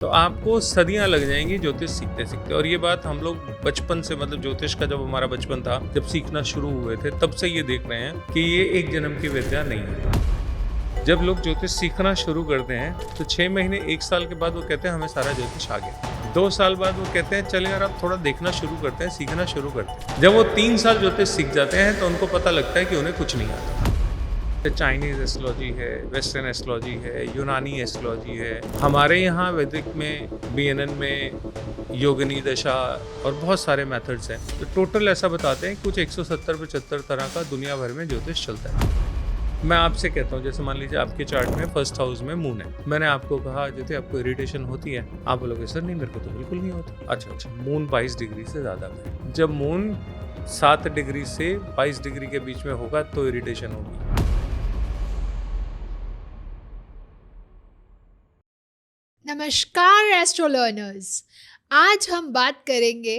तो आपको सदियां लग जाएंगी ज्योतिष सीखते सीखते। और ये बात हम लोग बचपन से, मतलब ज्योतिष का जब हमारा बचपन था, जब सीखना शुरू हुए थे, तब से ये देख रहे हैं कि ये एक जन्म की विद्या नहीं है। जब लोग ज्योतिष सीखना शुरू करते हैं तो 6 महीने 1 साल के बाद वो कहते हैं हमें सारा ज्योतिष आ गया। 2 साल बाद वो कहते हैं चले यार अब थोड़ा देखना शुरू करते हैं, सीखना शुरू करते हैं। जब वो 3 साल ज्योतिष सीख जाते हैं तो उनको पता लगता है कि उन्हें कुछ नहीं आता। चाइनीज एस्ट्रोलॉजी है, वेस्टर्न एस्ट्रोलॉजी है, यूनानी एस्ट्रोलॉजी है, हमारे यहाँ वैदिक में, बीएनएन में योगिनी दशा और बहुत सारे मेथड्स हैं। तो टोटल ऐसा बताते हैं कुछ 170-75 तरह का दुनिया भर में ज्योतिष चलता है। मैं आपसे कहता हूँ, जैसे मान लीजिए आपके चार्ट में फर्स्ट हाउस में मून है। मैंने आपको कहा जैसे आपको इरिटेशन होती है, आप बोलोगे सर नहीं मेरे को तो बिल्कुल नहीं होती। अच्छा, मून 22 डिग्री से ज़्यादा है। जब मून 7 डिग्री से 22 डिग्री के बीच में होगा तो इरिटेशन होगी। नमस्कार एस्ट्रो लर्नर्स। आज हम बात करेंगे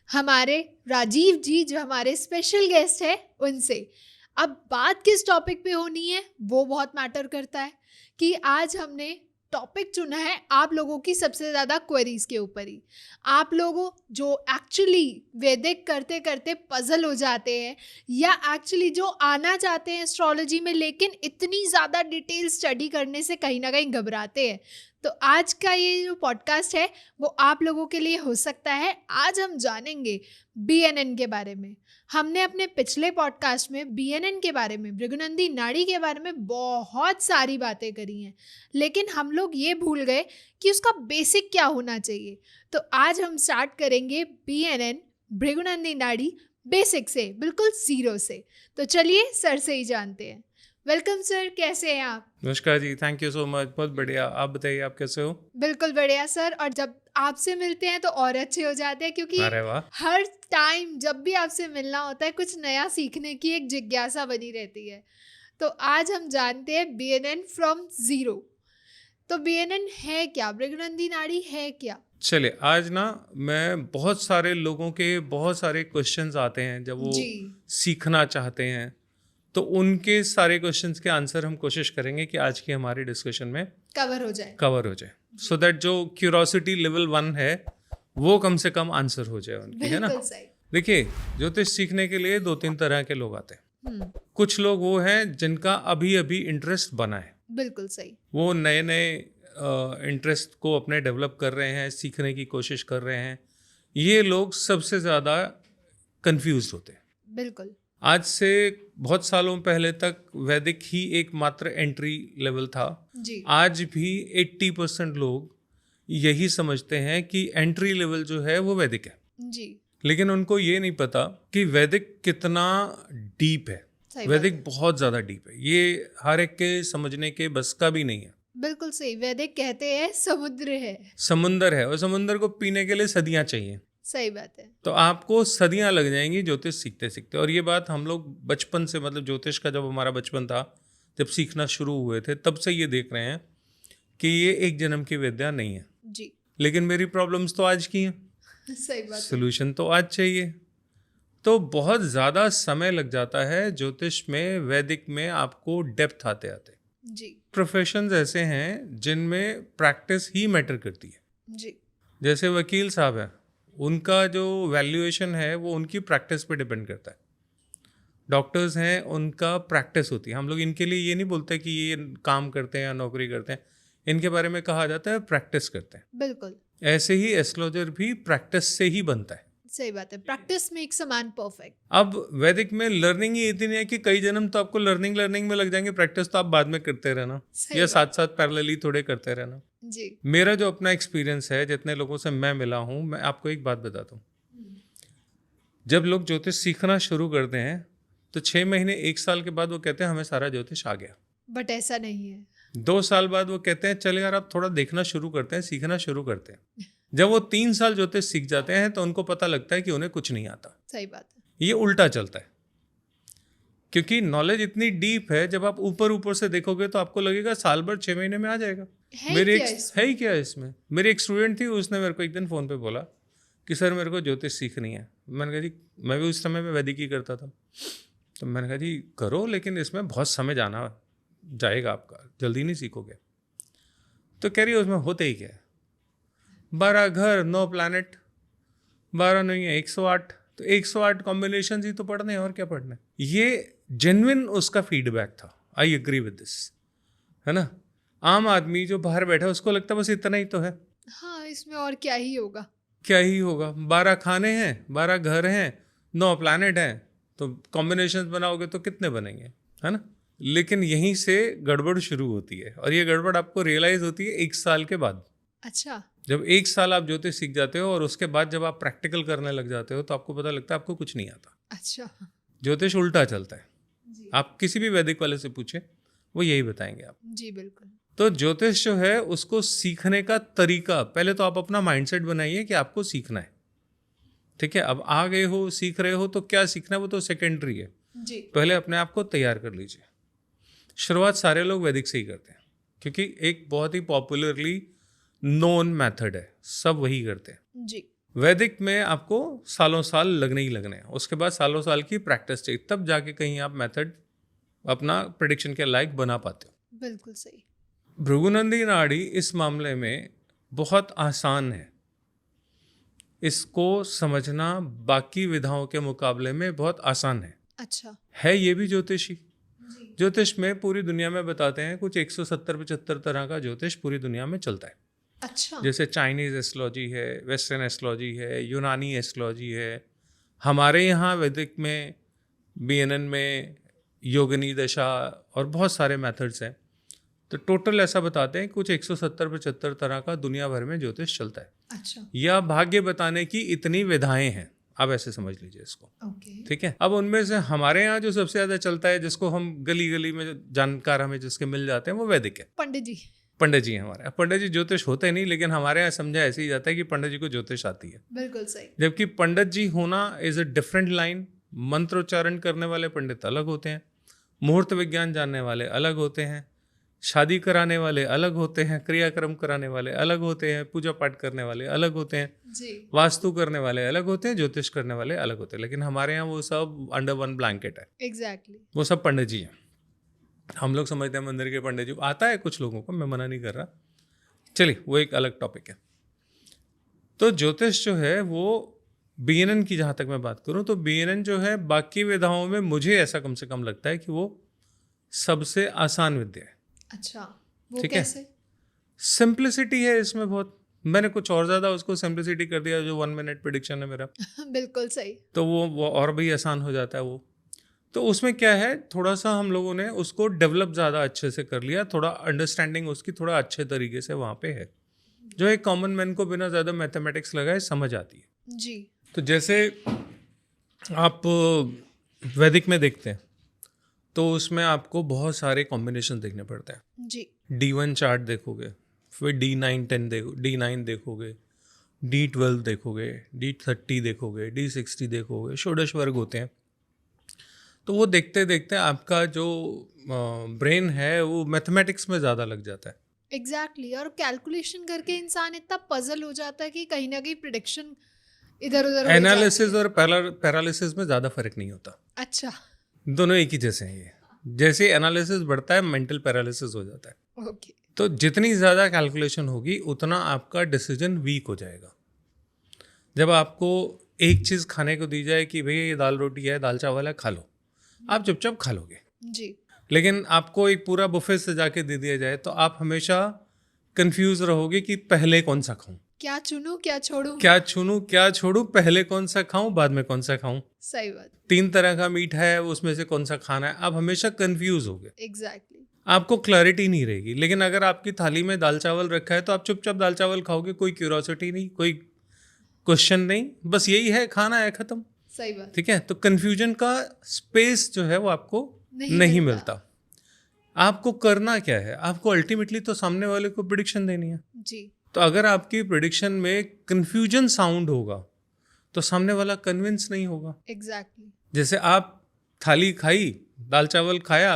हमारे राजीव जी, जो हमारे स्पेशल गेस्ट हैं, उनसे। अब बात किस टॉपिक पे होनी है वो बहुत मैटर करता है कि आज हमने टॉपिक चुना है आप लोगों की सबसे ज़्यादा क्वेरीज के ऊपर ही। आप लोगों जो एक्चुअली वैदिक करते करते पजल हो जाते हैं या एक्चुअली जो आना चाहते हैं एस्ट्रोलॉजी में लेकिन इतनी ज़्यादा डिटेल स्टडी करने से कहीं ना कहीं घबराते हैं, तो आज का ये जो पॉडकास्ट है वो आप लोगों के लिए हो सकता है। आज हम जानेंगे बीएनएन के बारे में। हमने अपने पिछले पॉडकास्ट में बीएनएन के बारे में, भृगुनंदी नाड़ी के बारे में बहुत सारी बातें करी हैं, लेकिन हम लोग ये भूल गए कि उसका बेसिक क्या होना चाहिए। तो आज हम स्टार्ट करेंगे बीएनएन, भृगुनंदी नाड़ी, बेसिक से, बिल्कुल जीरो से। तो चलिए सर से ही जानते हैं। वेलकम सर, कैसे हैं आप? नमस्कार जी, थैंक यू सो मच, बहुत बढ़िया। आप बताइए आप कैसे हो? बिल्कुल बढ़िया सर। और जब आपसे मिलते हैं तो और अच्छे हो जाते हैं, क्योंकि अरे वाह। हर टाइम जब भी आपसे मिलना होता है कुछ नया सीखने की एक जिज्ञासा बनी रहती है। तो आज हम जानते हैं बीएनएन फ्रॉम जीरो। तो बीएनएन है क्या, भृगुनंदी नाड़ी है क्या? चलिए, आज ना मैं बहुत सारे लोगों के बहुत सारे क्वेश्चंस आते हैं जब वो सीखना चाहते हैं, तो उनके सारे क्वेश्चंस के आंसर हम कोशिश करेंगे कि आज की हमारी डिस्कशन में कवर हो जाए सो दैट जो क्यूरोसिटी लेवल 1 है वो कम से कम आंसर हो जाए उनकी, है ना। देखिए, ज्योतिष सीखने के लिए 2-3 तरह के लोग आते हैं। कुछ लोग वो हैं जिनका अभी अभी इंटरेस्ट बना है, बिल्कुल सही, वो नए नए इंटरेस्ट को अपने डेवलप कर रहे हैं, सीखने की कोशिश कर रहे हैं। ये लोग सबसे ज़्यादा कंफ्यूज होते हैं। बिल्कुल। आज से बहुत सालों पहले तक वैदिक ही एकमात्र एंट्री लेवल था जी। आज भी 80% लोग यही समझते हैं कि एंट्री लेवल जो है वो वैदिक है जी। लेकिन उनको ये नहीं पता कि वैदिक कितना डीप है। वैदिक बहुत ज़्यादा डीप है, ये हर एक के समझने के बस का भी नहीं है। बिल्कुल सही। वैदिक कहते हैं समुद्र है, समुंदर है, और समुंदर को पीने के लिए सदियां चाहिए। सही बात है। तो आपको सदियां लग जाएंगी ज्योतिष सीखते सीखते। और ये बात हम लोग बचपन से, मतलब ज्योतिष का जब हमारा बचपन था, जब सीखना शुरू हुए थे, तब से ये देख रहे हैं कि ये एक जन्म की विद्या नहीं है जी। लेकिन मेरी प्रॉब्लम्स तो आज की हैं। सही बात। सोल्यूशन तो आज चाहिए। तो बहुत ज़्यादा समय लग जाता है ज्योतिष में, वैदिक में आपको डेप्थ आते आते जी। प्रोफेशंस ऐसे हैं जिनमें प्रैक्टिस ही मैटर करती है जी। जैसे वकील साहब हैं, उनका जो वैल्यूएशन है वो उनकी प्रैक्टिस पे डिपेंड करता है। डॉक्टर्स हैं, उनका प्रैक्टिस होती है। हम लोग इनके लिए ये नहीं बोलते कि ये काम करते हैं या नौकरी करते हैं, इनके बारे में कहा जाता है प्रैक्टिस करते हैं। बिल्कुल। ऐसे ही एस्ट्रोलॉजर भी प्रैक्टिस से ही बनता है। सही बात है, practice makes a man perfect. अब वैदिक में लर्निंग ही इतनी है कि कई जन्म तो आपको लर्निंग में लग जाएंगे, प्रैक्टिस तो आप बाद में करते रहना या साथ साथ पैरेलली थोड़े करते रहना जी। मेरा जो अपना एक्सपीरियंस है, जितने लोगों से मैं मिला हूँ, मैं आपको एक बात बताता हूँ। जब लोग ज्योतिष सीखना शुरू करते हैं तो 6 महीने 1 साल के बाद वो कहते हैं हमें सारा ज्योतिष आ गया। बट ऐसा नहीं है। 2 साल बाद वो कहते हैं चले यार अब थोड़ा देखना शुरू करते हैं, सीखना शुरू करते हैं। जब वो 3 साल ज्योतिष सीख जाते हैं तो उनको पता लगता है कि उन्हें कुछ नहीं आता। सही बात है। ये उल्टा चलता है, क्योंकि नॉलेज इतनी डीप है, जब आप ऊपर से देखोगे तो आपको लगेगा साल भर 6 महीने में आ जाएगा। है ही क्या इसमें। मेरी एक स्टूडेंट थी, उसने मेरे को एक दिन फ़ोन पे बोला कि सर मेरे को ज्योतिष सीखनी है। मैंने कहा जी, मैं भी उस समय में वैदिक ही करता था, तो मैंने कहा जी करो, लेकिन इसमें बहुत समय जाएगा आपका, जल्दी नहीं सीखोगे। तो कह रही है उसमें होते ही क्या है। 12 घर, 9 प्लैनेट, 12 नहीं है 108, तो 108 कॉम्बिनेशन ही तो पढ़ने हैं, और क्या पढ़ना है। ये जेन्युइन उसका फीडबैक था, आई एग्री विद दिस, है ना। आम आदमी जो बाहर बैठा है उसको लगता है बस इतना ही तो है, हाँ इसमें और क्या ही होगा, क्या ही होगा। 12 खाने हैं, 12 घर हैं, 9 प्लैनेट हैं, तो कॉम्बिनेशन बनाओगे तो कितने बनेंगे, है ना। लेकिन यहीं से गड़बड़ शुरू होती है, और ये गड़बड़ आपको रियलाइज होती है 1 साल के बाद। अच्छा, जब 1 साल आप ज्योतिष सीख जाते हो और उसके बाद जब आप प्रैक्टिकल करने लग जाते हो तो आपको पता लगता है आपको कुछ नहीं आता। अच्छा ज्योतिष उल्टा चलता है। जी, आप किसी भी वैदिक वाले से पूछे, वो यही बताएंगे आप। जी बिल्कुल। तो ज्योतिष जो है उसको सीखने का तरीका, पहले तो आप अपना माइंडसेट बनाइए कि आपको सीखना है, ठीक है। अब आ गए हो, सीख रहे हो, तो क्या सीखना है वो तो सेकेंडरी है। जी, पहले अपने आप को तैयार कर लीजिए। शुरुआत सारे लोग वैदिक से ही करते हैं, क्योंकि एक बहुत ही पॉपुलरली नोन मेथड है, सब वही करते हैं। जी, वैदिक में आपको सालों साल लगने ही लगने हैं, उसके बाद सालों साल की प्रैक्टिस चाहिए, तब जाके कहीं आप मेथड अपना प्रेडिक्शन के लायक बना पाते हो। बिल्कुल सही। भृगुनंदी नाड़ी इस मामले में बहुत आसान है, इसको समझना बाकी विधाओं के मुकाबले में बहुत आसान अच्छा, है। ये भी ज्योतिषी, जी, ज्योतिष में पूरी दुनिया में बताते हैं कुछ 170-75 तरह का ज्योतिष पूरी दुनिया में चलता है। अच्छा, जैसे चाइनीज एस्ट्रोलॉजी है, वेस्टर्न एस्ट्रोलॉजी है, यूनानी एस्ट्रोलॉजी है, हमारे यहाँ वैदिक में BNN में योगिनी दशा और बहुत सारे मेथड्स हैं। तो टोटल ऐसा बताते हैं कुछ 170-75 तरह का दुनिया भर में ज्योतिष चलता है, अच्छा, या भाग्य बताने की इतनी विधाएं हैं, आप ऐसे समझ लीजिए इसको, ओके, ठीक है। अब उनमें से हमारे यहाँ जो सबसे ज़्यादा चलता है, जिसको हम गली गली में जानकार हमें जिसके मिल जाते हैं, वो वैदिक है। पंडित जी, पंडित जी हैं हमारे। अब पंडित जी ज्योतिष होते नहीं, लेकिन हमारे यहाँ समझा ऐसे ही जाता है कि पंडित जी को ज्योतिष आती है, बिल्कुल सही। जबकि पंडित जी होना इज अ डिफरेंट लाइन। मंत्रोच्चारण करने वाले पंडित अलग होते हैं, मुहूर्त विज्ञान जानने वाले अलग होते हैं, शादी कराने वाले अलग होते हैं, क्रियाक्रम कराने वाले अलग होते हैं, पूजा पाठ करने वाले अलग होते हैं, जी, वास्तु करने वाले अलग होते हैं, ज्योतिष करने वाले अलग होते हैं। लेकिन हमारे यहाँ वो सब अंडर वन ब्लैंकेट है, एग्जैक्टली, वो सब पंडित जी हैं। हम लोग समझते हैं मंदिर के पंडित जी, आता है कुछ लोगों को, मैं मना नहीं कर रहा, चलिए वो एक अलग टॉपिक है। तो ज्योतिष जो है वो BNN की जहाँ तक मैं बात करूँ, तो BNN जो है बाकी विधाओं में मुझे ऐसा कम से कम लगता है कि वो सबसे आसान विद्या है। अच्छा, वो ठीक है। कैसे? सिंप्लिसिटी है इसमें बहुत, मैंने कुछ और ज़्यादा उसको सिंप्लिसिटी कर दिया, जो 1 मिनट प्रेडिक्शन है मेरा, बिल्कुल सही। तो वो और भी आसान हो जाता है वो। तो उसमें क्या है, थोड़ा सा हम लोगों ने उसको डेवलप ज़्यादा अच्छे से कर लिया, थोड़ा अंडरस्टैंडिंग उसकी थोड़ा अच्छे तरीके से वहाँ पे है, जो एक कॉमन मैन को बिना ज़्यादा मैथमेटिक्स लगाए समझ आती है। जी, तो जैसे आप वैदिक में देखते हैं तो उसमें आपको बहुत सारे कॉम्बिनेशन देखने पड़ते हैं। जी, D1 चार्ट देखोगे, फिर D9 देखोगे, D12 देखोगे, D30 देखोगे, D60 देखोगे, षोडश वर्ग होते हैं। तो वो देखते देखते आपका जो ब्रेन है वो मैथमेटिक्स में ज़्यादा लग जाता है। एग्जैक्टली, और कैलकुलेशन करके इंसान इतना पजल हो जाता है कि कहीं ना कहीं प्रिडिक्शन इधर उधर हो जाती एनालिसिस है। और पैरालिसिस में ज़्यादा फर्क नहीं होता, अच्छा, दोनों एक ही जैसे हैं। ये जैसे एनालिसिस बढ़ता है मेंटल पैरालिसिस हो जाता है। ओके, तो जितनी ज़्यादा कैलकुलेशन होगी उतना आपका डिसीजन वीक हो जाएगा। जब आपको एक चीज़ खाने को दी जाए कि भैया ये दाल रोटी है, दाल चावल है, खा लो, आप चुपचाप खा लोगे। जी, लेकिन आपको एक पूरा बुफे सजा के दे दिया जाए तो आप हमेशा कंफ्यूज रहोगे कि पहले कौन सा खाऊं, क्या चुनूं क्या छोड़ूं। क्या चुनूं क्या छोड़ूं, पहले कौन सा खाऊं बाद में कौन सा खाऊं, सही बात, 3 तरह का मीट है उसमें से कौन सा खाना है, आप हमेशा कंफ्यूज होगे, एग्जैक्टली, आपको क्लैरिटी नहीं रहेगी। लेकिन अगर आपकी थाली में दाल चावल रखा है तो आप चुपचाप दाल चावल खाओगे, कोई क्यूरोसिटी नहीं, कोई क्वेश्चन नहीं, बस यही है, खाना है, खत्म। सही बात, ठीक है। तो कंफ्यूजन का स्पेस जो है वो आपको नहीं मिलता। आपको करना क्या है, आपको अल्टीमेटली तो सामने वाले को प्रेडिक्शन देनी है। जी, तो अगर आपकी प्रेडिक्शन में कंफ्यूजन साउंड होगा तो सामने वाला कन्विंस नहीं होगा। एग्जैक्टली, जैसे आप थाली खाई, दाल चावल खाया,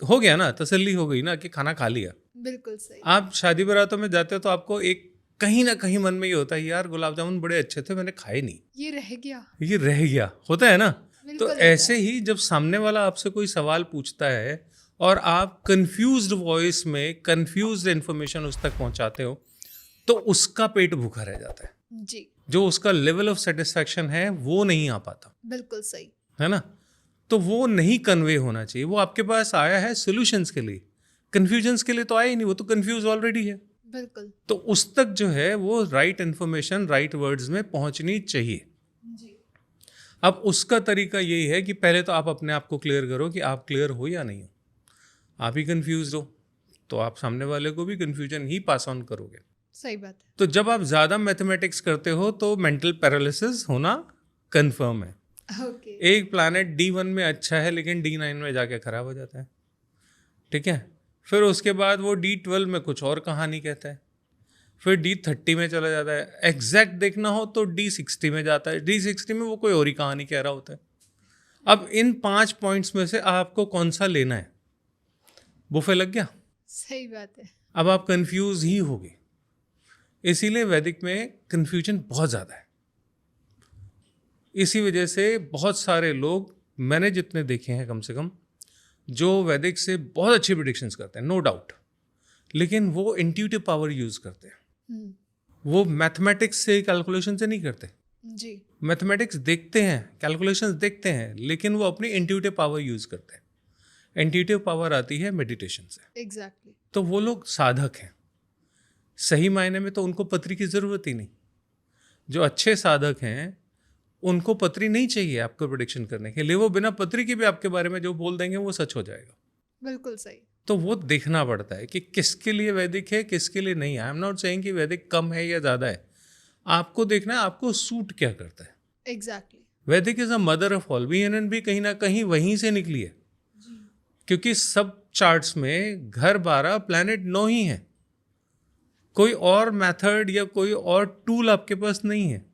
हो गया ना, तसल्ली हो गई ना कि खाना खा लिया। बिल्कुल सही, आप शादी बारातों में जाते हो तो आपको एक कहीं ना कहीं मन में ये होता है, यार गुलाब जामुन बड़े अच्छे थे, मैंने खाए नहीं, ये रह गया, ये रह गया, होता है ना। तो बिल्कुल ऐसे ही जब सामने वाला आपसे कोई सवाल पूछता है और आप कंफ्यूज्ड वॉइस में कंफ्यूज्ड इन्फॉर्मेशन उस तक पहुंचाते हो तो उसका पेट भूखा रह जाता है, जी जो उसका लेवल ऑफ सेटिस्फैक्शन है वो नहीं आ पाता, बिल्कुल सही। है ना। तो वो नहीं कन्वे होना चाहिए। वो आपके पास आया है सॉल्यूशंस के लिए, कन्फ्यूजन्स के लिए तो आया ही नहीं, वो तो कन्फ्यूज ऑलरेडी है। बिल्कुल तो उस तक जो है वो राइट इन्फॉर्मेशन राइट वर्ड्स में पहुंचनी चाहिए। जी अब उसका तरीका यही है कि पहले तो आप अपने आप को क्लियर करो कि आप क्लियर हो या नहीं हो। आप ही कंफ्यूज हो तो आप सामने वाले को भी कंफ्यूजन ही पास ऑन करोगे। सही बात है। तो जब आप ज़्यादा मैथमेटिक्स करते हो तो मेंटल पैरालिसिस होना कंफर्म है। ओके एक प्लैनेट D1 में अच्छा है लेकिन D9 में जाके खराब हो जाता है, ठीक है। फिर उसके बाद वो D12 में कुछ और कहानी कहता है, फिर D30 में चला जाता है, एग्जैक्ट देखना हो तो D60 में जाता है, D60 में वो कोई और ही कहानी कह रहा होता है। अब इन 5 पॉइंट्स में से आपको कौन सा लेना है, बुफे लग गया। सही बात है। अब आप कंफ्यूज ही होगे। इसीलिए वैदिक में कंफ्यूजन बहुत ज़्यादा है। इसी वजह से बहुत सारे लोग, मैंने जितने देखे हैं कम से कम, जो वैदिक से बहुत अच्छी प्रिडिक्शंस करते हैं, नो डाउट, लेकिन वो इंट्यूटिव पावर यूज़ करते हैं। वो मैथमेटिक्स से कैलकुलेशन से नहीं करते। जी मैथमेटिक्स देखते हैं, कैलकुलेशंस देखते हैं, लेकिन वो अपनी इंट्यूटिव पावर यूज़ करते हैं। इंट्यूटिव पावर आती है मेडिटेशन से। एग्जैक्टली तो वो लोग साधक हैं। सही मायने में तो उनको पत्री की ज़रूरत ही नहीं। जो अच्छे साधक हैं उनको पत्री नहीं चाहिए आपको प्रेडिक्शन करने के लिए। वो बिना पत्री के भी आपके बारे में जो बोल देंगे वो सच हो जाएगा। बिल्कुल सही। तो वो देखना पड़ता है कि किसके लिए वैदिक है, किसके लिए नहीं। आई एम नॉट सेइंग कि वैदिक कम है या ज़्यादा है। आपको देखना है आपको सूट क्या करता है। Exactly Vedic is a mother of all. VNN भी कहीं ना कहीं वहीं से निकली है, क्योंकि सब चार्ट्स में घर 12 प्लैनेट 9 ही है। कोई और मेथड या कोई और टूल आपके पास नहीं है।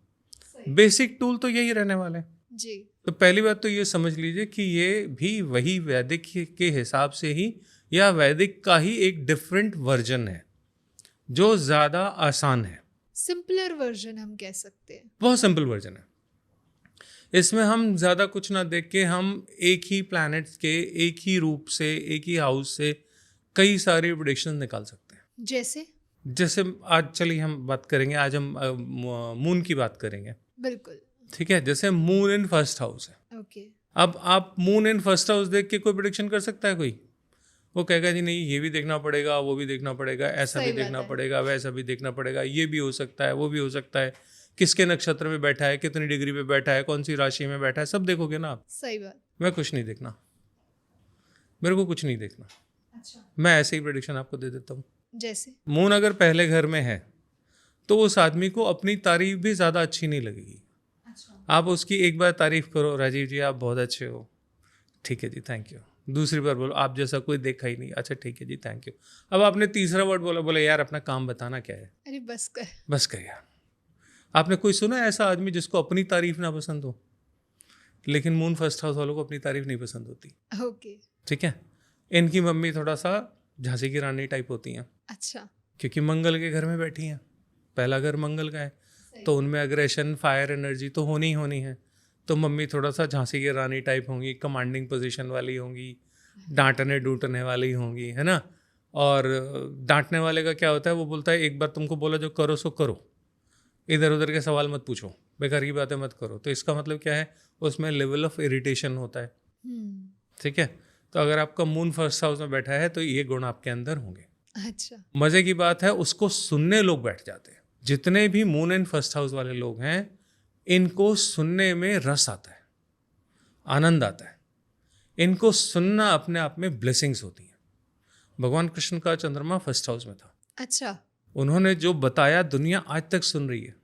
बेसिक टूल तो यही रहने वाला है। जी तो पहली बात तो ये समझ लीजिए कि ये भी वही वैदिक के हिसाब से ही, या वैदिक का ही एक डिफरेंट वर्जन है जो ज़्यादा आसान है। सिंपलर वर्जन हम कह सकते हैं। बहुत सिंपल वर्जन है। इसमें हम ज़्यादा कुछ ना देख के हम एक ही प्लैनेट्स के एक ही रूप से, एक ही हाउस से कई सारी प्रेडिक्शन निकाल सकते हैं। जैसे आज चलिए हम बात करेंगे, आज हम मून की बात करेंगे। बिल्कुल ठीक है, जैसे मून इन फर्स्ट हाउस है। ओके अब आप मून इन फर्स्ट हाउस देख के कोई प्रेडिक्शन कर सकता है कोई? वो कहेगा जी नहीं, ये भी देखना पड़ेगा, वो भी देखना पड़ेगा, ऐसा भी देखना पड़ेगा, वैसा भी देखना पड़ेगा, ये भी हो सकता है, वो भी हो सकता है, किसके नक्षत्र में बैठा है, कितनी डिग्री पे बैठा है, कौन सी राशि में बैठा है, सब देखोगे ना आप। सही बात। मैं कुछ नहीं देखना, मेरे को कुछ नहीं देखना। अच्छा मैं ऐसे ही प्रेडिक्शन आपको दे देता हूँ। जैसे मून अगर पहले घर में है तो उस आदमी को अपनी तारीफ भी ज़्यादा अच्छी नहीं लगेगी। अच्छा आप उसकी एक बार तारीफ करो, राजीव जी आप बहुत अच्छे हो, ठीक है जी थैंक यू। दूसरी बार बोलो आप जैसा कोई देखा ही नहीं, अच्छा ठीक है जी थैंक यू। अब आपने तीसरा वर्ड बोला, बोले यार अपना काम बताना क्या है। अरे बस कर। बस कर यार। आपने कोई सुना है ऐसा आदमी जिसको अपनी तारीफ ना पसंद हो? लेकिन मून फर्स्ट हाउस वालों को अपनी तारीफ नहीं पसंद होती। ओके ठीक है, इनकी मम्मी थोड़ा सा झांसी की रानी टाइप होती हैं, अच्छा क्योंकि मंगल के घर में बैठी हैं, पहला घर मंगल का है, तो उनमें अग्रेशन फायर एनर्जी तो होनी ही होनी है। तो मम्मी थोड़ा सा झांसी की रानी टाइप होंगी, कमांडिंग पोजीशन वाली होंगी, डांटने डूटने वाली होंगी, है ना। और डांटने वाले का क्या होता है, वो बोलता है एक बार तुमको बोला जो करो सो करो, इधर उधर के सवाल मत पूछो, बेकार की बातें मत करो। तो इसका मतलब क्या है, उसमें लेवल ऑफ इरिटेशन होता है। ठीक है, तो अगर आपका मून फर्स्ट हाउस में बैठा है तो ये गुण आपके अंदर होंगे। अच्छा मजे की बात है, उसको सुनने लोग बैठ जाते हैं। जितने भी मून एंड फर्स्ट हाउस वाले लोग हैं, इनको सुनने में रस आता है, आनंद आता है। इनको सुनना अपने आप में ब्लेसिंग्स होती हैं। भगवान कृष्ण का चंद्रमा फर्स्ट हाउस में था। अच्छा उन्होंने जो बताया दुनिया आज तक सुन रही है।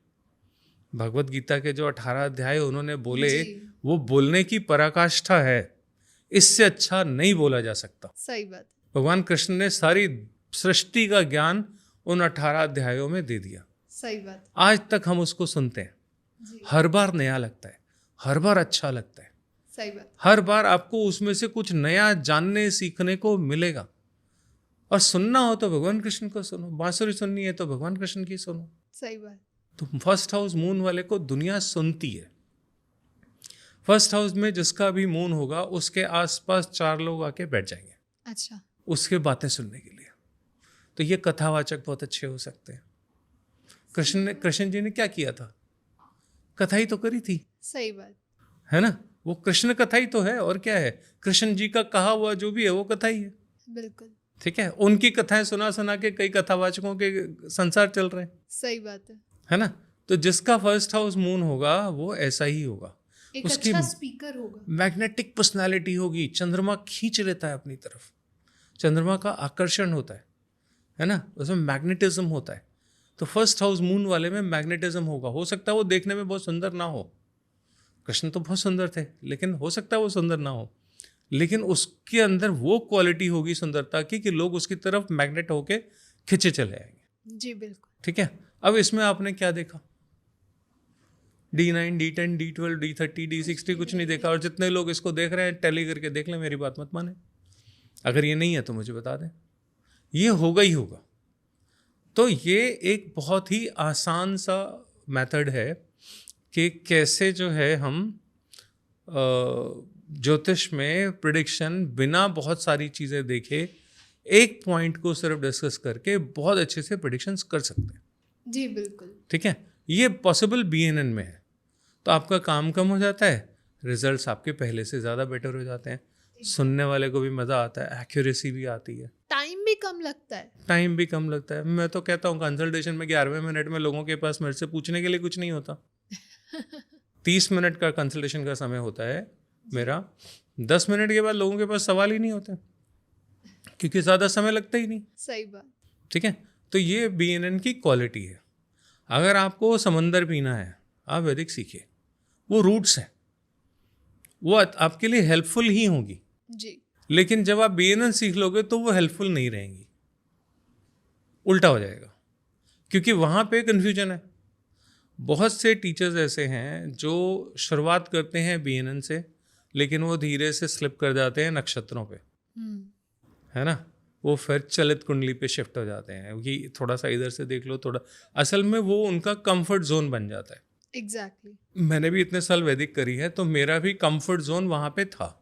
भगवत गीता के जो 18 अध्याय उन्होंने बोले, वो बोलने की पराकाष्ठा है, इससे अच्छा नहीं बोला जा सकता। सही बात। भगवान कृष्ण ने सारी सृष्टि का ज्ञान उन 18 अध्यायों में दे दिया। सही बात। आज तक हम उसको सुनते हैं, हर बार नया लगता है, हर बार अच्छा लगता है। सही बात। हर बार आपको उसमें से कुछ नया जानने सीखने को मिलेगा। और सुनना हो तो भगवान कृष्ण को सुनो, बांसुरी सुननी है तो भगवान कृष्ण की सुनो। सही बात। तो फर्स्ट हाउस मून वाले को दुनिया सुनती है। फर्स्ट हाउस में जिसका भी मून होगा उसके आसपास 4 लोग आके बैठ जाएंगे, अच्छा उसके बातें सुनने के लिए। तो ये कथावाचक बहुत अच्छे हो सकते हैं, कृष्ण जी ने क्या किया था? कथा ही तो करी थी, सही बात। है ना? वो कृष्ण कथा ही तो है, और क्या है? कृष्ण जी का कहा हुआ जो भी है वो कथा ही है। बिल्कुल ठीक है, उनकी कथाएं सुना सुना के कई कथावाचकों के संसार चल रहे हैं, सही बात है ना? तो जिसका फर्स्ट हाउस मून होगा वो ऐसा ही होगा, एक उसकी अच्छा स्पीकर होगा। मैग्नेटिक पर्सनालिटी होगी, चंद्रमा खींच लेता है अपनी तरफ, चंद्रमा का आकर्षण होता है ना? उसमें मैग्नेटिज्म होता है। तो फर्स्ट हाउस मून वाले में मैग्नेटिज्म होगा। हो सकता है वो देखने में बहुत सुंदर ना हो, कृष्ण तो बहुत सुंदर थे, लेकिन हो सकता है वो सुंदर ना हो, लेकिन उसके अंदर वो क्वालिटी होगी सुंदरता की कि लोग उसकी तरफ मैग्नेट होके खिंचे चले आएंगे। जी बिल्कुल। ठीक है, अब इसमें आपने क्या देखा? D9, D10, D12, D30, D60 कुछ नहीं देखा। और जितने लोग इसको देख रहे हैं टैली करके देख लें, मेरी बात मत माने। अगर ये नहीं है तो मुझे बता दें, ये होगा ही होगा। तो ये एक बहुत ही आसान सा मेथड है कि कैसे जो है हम ज्योतिष में प्रिडिक्शन बिना बहुत सारी चीज़ें देखे एक पॉइंट को सिर्फ डिस्कस करके बहुत अच्छे से प्रिडिक्शंस कर सकते हैं। जी बिल्कुल। ठीक है, ये पॉसिबल BNN में है। तो आपका काम कम हो जाता है, रिजल्ट्स आपके पहले से ज़्यादा बेटर हो जाते हैं, सुनने वाले को भी मज़ा आता है, एक्यूरेसी भी आती है, टाइम भी कम लगता है। टाइम भी कम लगता है। मैं तो कहता हूँ कंसल्टेशन में 11वें मिनट में लोगों के पास मेरे से पूछने के लिए कुछ नहीं होता। 30 मिनट का कंसल्टेशन का समय होता है मेरा, 10 मिनट के बाद लोगों के पास सवाल ही नहीं होते, क्योंकि ज़्यादा समय लगता ही नहीं। सही बात। ठीक है, तो ये BNN की क्वालिटी है। अगर आपको समंदर पीना है, आप वैदिक सीखिए, वो रूट्स हैं, वो आपके लिए हेल्पफुल ही होंगी। जी लेकिन जब आप BNN सीख लोगे तो वो हेल्पफुल नहीं रहेंगी, उल्टा हो जाएगा, क्योंकि वहाँ पे कन्फ्यूजन है। बहुत से टीचर्स ऐसे हैं जो शुरुआत करते हैं BNN से, लेकिन वो धीरे से स्लिप कर जाते हैं नक्षत्रों पे, है ना? वो फिर चलित कुंडली पे शिफ्ट हो जाते हैं कि थोड़ा सा इधर से देख लो, थोड़ा, असल में वो उनका कंफर्ट जोन बन जाता है। एग्जैक्टली। मैंने भी इतने साल वैदिक करी है, तो मेरा भी कंफर्ट जोन वहाँ पे था।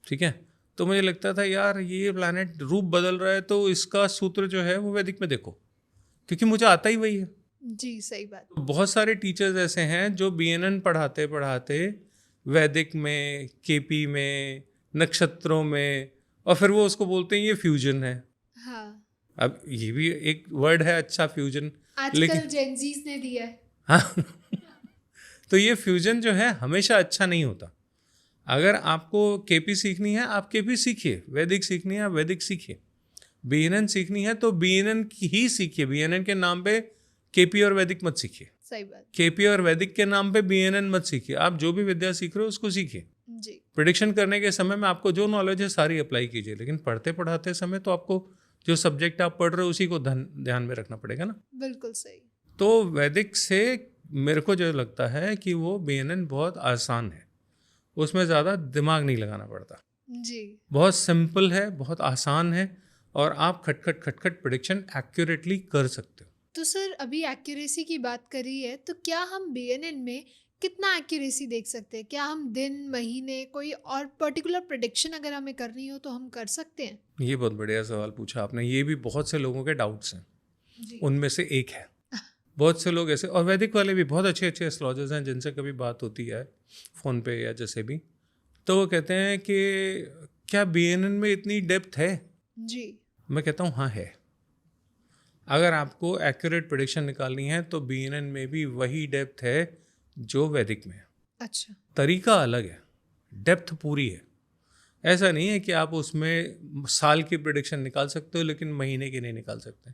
ठीक है, तो मुझे लगता था यार ये प्लैनेट रूप बदल रहा है, तो इसका सूत्र जो है वो वैदिक में देखो, क्योंकि मुझे आता ही वही है। जी सही बात। तो बहुत सारे टीचर्स ऐसे हैं जो BNN पढ़ाते पढ़ाते वैदिक में, KP में, नक्षत्रों में, और फिर वो उसको बोलते हैं ये फ्यूजन है। हाँ अब ये भी एक वर्ड है अच्छा, फ्यूजन, आजकल जेनजीज ने दिया है। हाँ तो ये फ्यूजन जो है हमेशा अच्छा नहीं होता। अगर आपको KP सीखनी है आप KP सीखिए, वैदिक सीखनी है आप वैदिक सीखिए, BNN सीखनी है तो BNN की ही सीखिए, BNN के नाम पे KP और वैदिक मत सीखिए, सही बात। KP और वैदिक के नाम पे BNN मत सीखिए। आप जो भी विद्या सीख रहे हो उसको सीखिए। जी प्रिडिक्शन करने के समय में आपको जो नॉलेज है सारी अप्लाई कीजिए, लेकिन पढ़ते पढ़ाते समय तो आपको जो सब्जेक्ट आप पढ़ रहे हो उसी को ध्यान में रखना पड़ेगा ना। बिल्कुल सही। तो वैदिक से मेरे को जो लगता है कि वो BNN बहुत आसान है, उसमें ज़्यादा दिमाग नहीं लगाना पड़ता, जी बहुत सिंपल है, बहुत आसान है, और आप खटखट खटखट प्रिडिक्शन एक्यूरेटली कर सकते हो। तो सर अभी एक्यूरेसी की बात करी है, तो क्या हम BNN में कितना एक्यूरेसी देख सकते हैं? क्या हम दिन, महीने, कोई और पर्टिकुलर प्रेडिक्शन अगर हमें करनी हो तो हम कर सकते हैं? ये बहुत बढ़िया सवाल पूछा आपने, ये भी बहुत से लोगों के डाउट्स हैं, जी उनमें से एक है। बहुत से लोग ऐसे, और वैदिक वाले भी बहुत अच्छे अच्छे एस्ट्रोलॉजर्स हैं जिनसे कभी बात होती है फ़ोन पे या जैसे भी, तो वो कहते हैं कि क्या BNN में इतनी डेप्थ है? जी मैं कहता हूँ हाँ है। अगर आपको एक्यूरेट प्रेडिक्शन निकालनी है तो BNN में भी वही डेप्थ है जो वैदिक में है। अच्छा। तरीका अलग है, डेप्थ पूरी है। ऐसा नहीं है कि आप उसमें साल की प्रेडिक्शन निकाल सकते हो लेकिन महीने की नहीं निकाल सकते।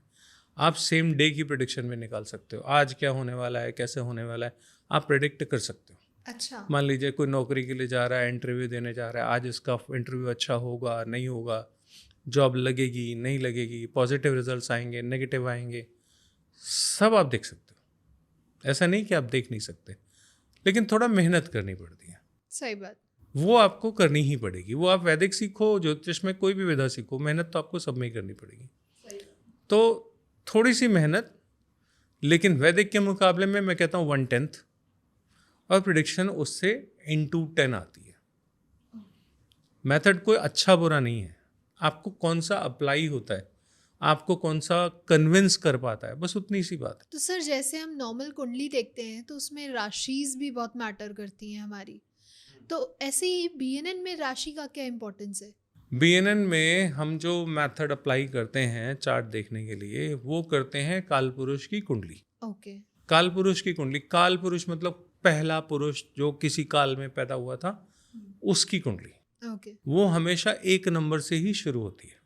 आप सेम डे की प्रेडिक्शन में निकाल सकते हो, आज क्या होने वाला है, कैसे होने वाला है, आप प्रेडिक्ट कर सकते हो। अच्छा। मान लीजिए कोई नौकरी के लिए जा रहा है, इंटरव्यू देने जा रहा है, आज इसका इंटरव्यू अच्छा होगा नहीं होगा, जॉब लगेगी नहीं लगेगी, पॉजिटिव रिजल्ट्स आएंगे नेगेटिव आएंगे, सब आप देख सकते हो। ऐसा नहीं कि आप देख नहीं सकते, लेकिन थोड़ा मेहनत करनी पड़ती है। सही बात। वो आपको करनी ही पड़ेगी। वो आप वैदिक सीखो, ज्योतिष में कोई भी विधा सीखो, मेहनत तो आपको सब में ही करनी पड़ेगी। तो थोड़ी सी मेहनत, लेकिन वैदिक के मुकाबले में मैं कहता हूँ 1/10, और प्रिडिक्शन उससे into 10 आती है। मेथड कोई अच्छा बुरा नहीं है, आपको कौन सा अप्लाई होता है, आपको कौन सा कन्विंस कर पाता है, बस उतनी सी बात है। तो सर जैसे हम नॉर्मल कुंडली देखते हैं तो उसमें राशिज भी बहुत मैटर करती हैं हमारी, तो ऐसे ही बीएनएन में राशि का क्या इम्पोर्टेंस है? बीएनएन में हम जो मेथड अप्लाई करते हैं चार्ट देखने के लिए, वो करते हैं काल पुरुष की कुंडली। ओके। काल पुरुष की कुंडली, काल पुरुष मतलब पहला पुरुष जो किसी काल में पैदा हुआ था, उसकी कुंडली। ओके। वो हमेशा 1 नंबर से ही शुरू होती है।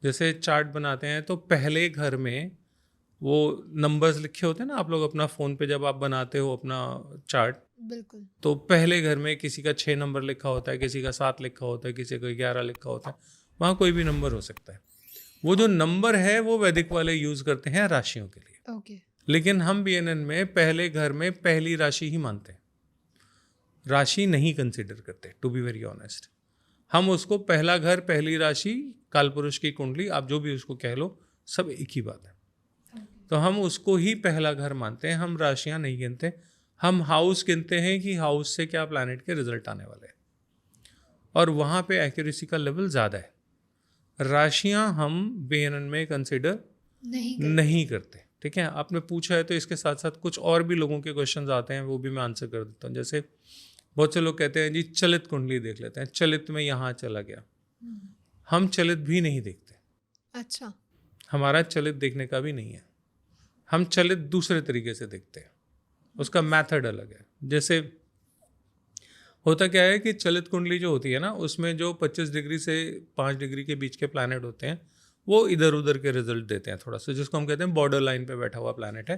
जैसे चार्ट बनाते हैं तो पहले घर में वो नंबर्स लिखे होते हैं ना, आप लोग अपना फ़ोन पे जब आप बनाते हो अपना चार्ट, बिल्कुल। तो पहले घर में किसी का 6 नंबर लिखा होता है, किसी का 7 लिखा होता है, किसी का 11 लिखा होता है, वहाँ कोई भी नंबर हो सकता है। वो जो नंबर है वो वैदिक वाले यूज़ करते हैं राशियों के लिए। ओके। लेकिन हम बीएनएन में पहले घर में पहली राशि ही मानते हैं, राशि नहीं कंसिडर करते, टू बी वेरी ऑनेस्ट। हम उसको पहला घर, पहली राशि, कालपुरुष की कुंडली, आप जो भी उसको कह लो, सब एक ही बात है। तो हम उसको ही पहला घर मानते हैं, हम राशियां नहीं गिनते। हम हाउस गिनते हैं कि हाउस से क्या प्लैनेट के रिजल्ट आने वाले हैं, और वहाँ पे एक्यूरेसी का लेवल ज़्यादा है। राशियां हम बीएनएन में कंसिडर नहीं करते। ठीक है, आपने पूछा है तो इसके साथ साथ कुछ और भी लोगों के क्वेश्चंस आते हैं, वो भी मैं आंसर कर देता हूँ। जैसे बहुत से लोग कहते हैं जी चलित कुंडली देख लेते हैं, चलित में यहाँ चला गया। हम चलित भी नहीं देखते। अच्छा। हमारा चलित देखने का भी नहीं है, हम चलित दूसरे तरीके से देखते हैं, उसका मेथड अलग है। जैसे होता क्या है कि चलित कुंडली जो होती है ना, उसमें जो 25 डिग्री से 5 डिग्री के बीच के प्लैनेट होते हैं, वो इधर उधर के रिजल्ट देते हैं थोड़ा सा, जिसको हम कहते हैं बॉर्डर लाइन पे बैठा हुआ प्लैनेट है,